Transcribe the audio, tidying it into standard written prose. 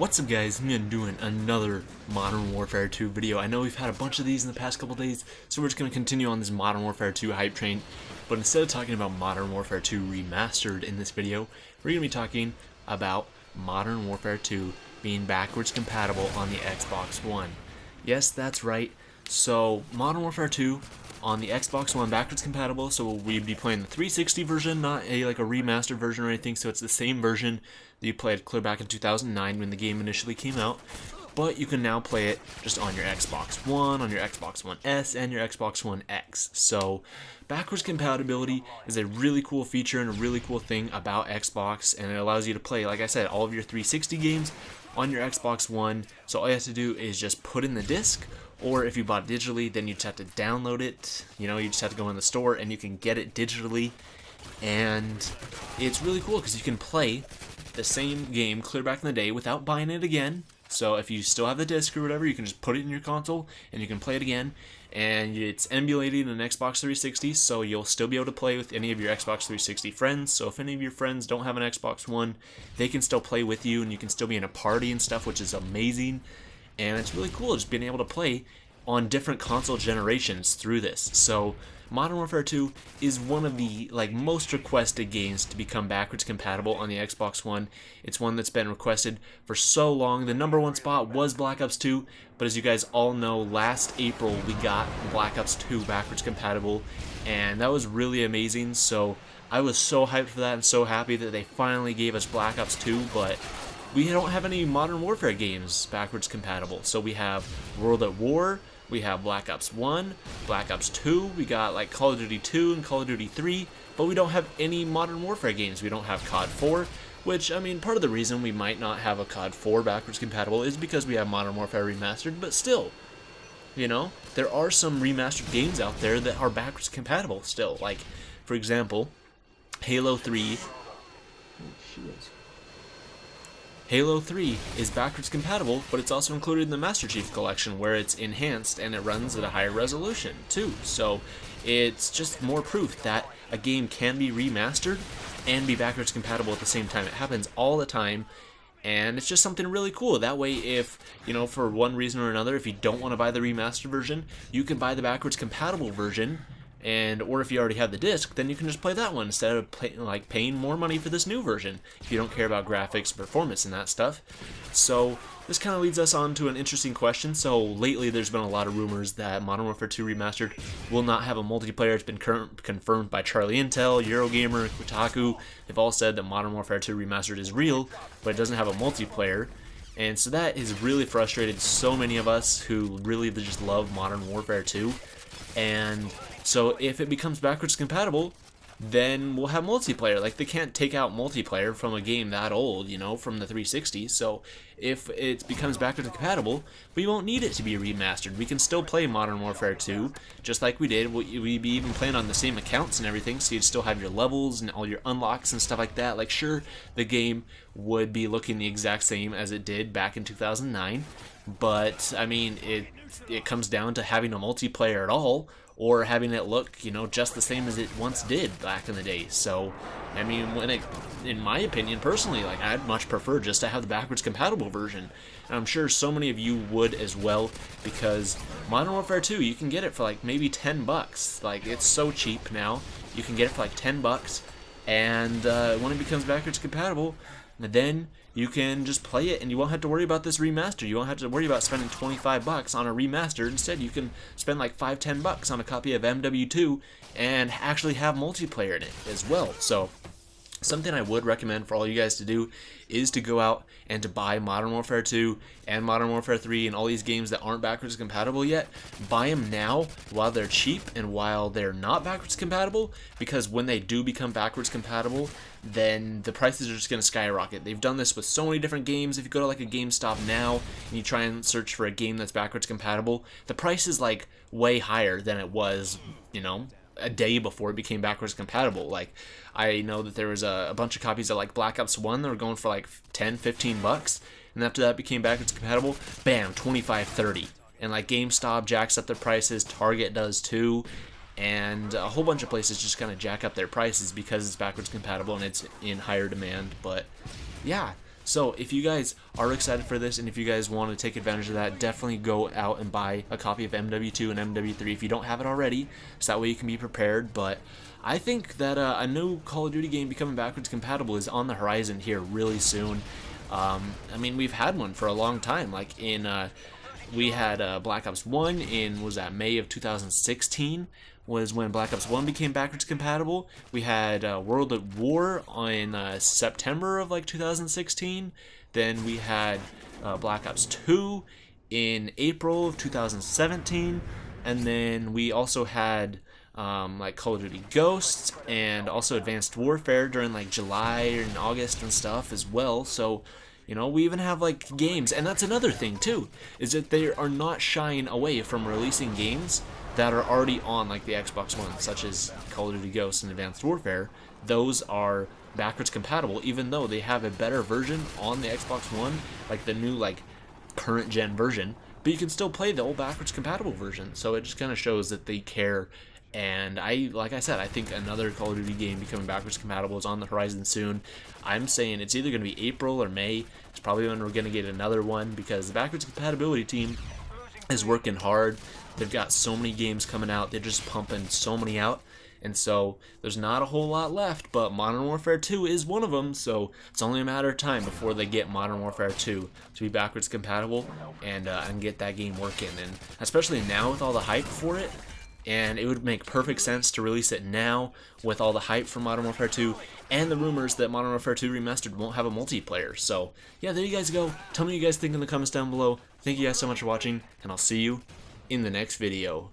What's up guys, I'm going to be doing another Modern Warfare 2 video. I know we've had a bunch of these in the past couple days, so we're just going to continue on this Modern Warfare 2 hype train. But instead of talking about Modern Warfare 2 Remastered in this video, we're going to be talking about Modern Warfare 2 being backwards compatible on the Xbox One. Yes, that's right. So Modern Warfare 2 on the Xbox One backwards compatible, so we'd be playing the 360 version, not a remastered version or anything, so it's the same version that you played clear back in 2009 when the game initially came out, but you can now play it just on your Xbox One, on your Xbox One S, and your Xbox One X. So backwards compatibility is a really cool feature and a really cool thing about Xbox, and it allows you to play, like I said, all of your 360 games on your Xbox One. So all you have to do is just put in the disc, or if you bought it digitally, then you just have to download it. You know, you just have to go in the store and you can get it digitally. And it's really cool because you can play the same game clear back in the day without buying it again. So if you still have the disc or whatever, you can just put it in your console and you can play it again. And it's emulating an Xbox 360, so you'll still be able to play with any of your Xbox 360 friends. So if any of your friends don't have an Xbox One, they can still play with you and you can still be in a party and stuff, which is amazing. And it's really cool just being able to play on different console generations through this. So Modern Warfare 2 is one of the most requested games to become backwards compatible on the Xbox One. It's one that's been requested for so long. The #1 spot was Black Ops 2, but as you guys all know, last April we got Black Ops 2 backwards compatible, and that was really amazing. So I was so hyped for that and so happy that they finally gave us Black Ops 2, but we don't have any Modern Warfare games backwards compatible. So we have World at War, we have Black Ops 1, Black Ops 2, we got Call of Duty 2 and Call of Duty 3, but we don't have any Modern Warfare games. We don't have COD 4, which, I mean, part of the reason we might not have a COD 4 backwards compatible is because we have Modern Warfare Remastered, but still, you know, there are some remastered games out there that are backwards compatible still. Like, for example, Halo 3. Halo 3 is backwards compatible, but it's also included in the Master Chief Collection, where it's enhanced and it runs at a higher resolution too. So it's just more proof that a game can be remastered and be backwards compatible at the same time. It happens all the time, and it's just something really cool. That way, if, you know, for one reason or another, if you don't want to buy the remastered version, you can buy the backwards compatible version. Or if you already have the disc, then you can just play that one instead of paying more money for this new version if you don't care about graphics, performance, and that stuff. So this kind of leads us on to an interesting question. So lately there's been a lot of rumors that Modern Warfare 2 Remastered will not have a multiplayer. It's been confirmed by Charlie Intel, Eurogamer, Kotaku. They've all said that Modern Warfare 2 Remastered is real, but it doesn't have a multiplayer. And so that has really frustrated so many of us who really just love Modern Warfare 2. And so if it becomes backwards compatible, then we'll have multiplayer. Like, they can't take out multiplayer from a game that old, you know, from the 360. So if it becomes backwards compatible, we won't need it to be remastered. We can still play Modern Warfare 2 just like we did. We'd be even playing on the same accounts and everything, so you'd still have your levels and all your unlocks and stuff like that. Like, sure, the game would be looking the exact same as it did back in 2009, but I mean, it comes down to having a multiplayer at all, or having it look, you know, just the same as it once did back in the day. So, I mean, in my opinion, personally, I'd much prefer just to have the backwards compatible version. And I'm sure so many of you would as well, because Modern Warfare 2, you can get it for maybe $10. It's so cheap now. You can get it for $10, and when it becomes backwards compatible, then you can just play it and you won't have to worry about this remaster. You won't have to worry about spending $25 on a remaster. Instead, you can spend $5-10 on a copy of MW2 and actually have multiplayer in it as well. So something I would recommend for all you guys to do is to go out and to buy Modern Warfare 2 and Modern Warfare 3 and all these games that aren't backwards compatible yet. Buy them now while they're cheap and while they're not backwards compatible, because when they do become backwards compatible, then the prices are just going to skyrocket. They've done this with so many different games. If you go to a GameStop now and you try and search for a game that's backwards compatible, the price is way higher than it was, you know, a day before it became backwards compatible. I know that there was a bunch of copies of Black Ops 1 that were going for $10-15, and after that became backwards compatible, bam, 25-30. And GameStop jacks up their prices, Target does too, and a whole bunch of places just kind of jack up their prices because it's backwards compatible and it's in higher demand. But yeah, So if you guys are excited for this, and if you guys want to take advantage of that, definitely go out and buy a copy of MW2 and MW3 if you don't have it already, so that way you can be prepared. But I think that a new Call of Duty game becoming backwards compatible is on the horizon here really soon. I mean, we've had one for a long time. Like we had Black Ops 1 in, was that May of 2016? Was when Black Ops 1 became backwards compatible. We had World at War in September of like 2016. Then we had Black Ops 2 in April of 2017. And then we also had like Call of Duty Ghosts and also Advanced Warfare during like July and August and stuff as well. So, you know, we even have like games, and that's another thing too, is that they are not shying away from releasing games that are already on like the Xbox One, such as Call of Duty Ghosts and Advanced Warfare. Those are backwards compatible, even though they have a better version on the Xbox One, like the new like current gen version, but you can still play the old backwards compatible version. So it just kind of shows that they care. And like I said, I think another Call of Duty game becoming backwards compatible is on the horizon soon. I'm saying it's either going to be April or May. It's probably when we're going to get another one, because the backwards compatibility team is working hard. They've got so many games coming out. They're just pumping so many out. And so there's not a whole lot left, but Modern Warfare 2 is one of them. So it's only a matter of time before they get Modern Warfare 2 to be backwards compatible and get that game working. And especially now with all the hype for it, and it would make perfect sense to release it now with all the hype for Modern Warfare 2 and the rumors that Modern Warfare 2 Remastered won't have a multiplayer. So yeah, there you guys go. Tell me what you guys think in the comments down below. Thank you guys so much for watching, and I'll see you in the next video.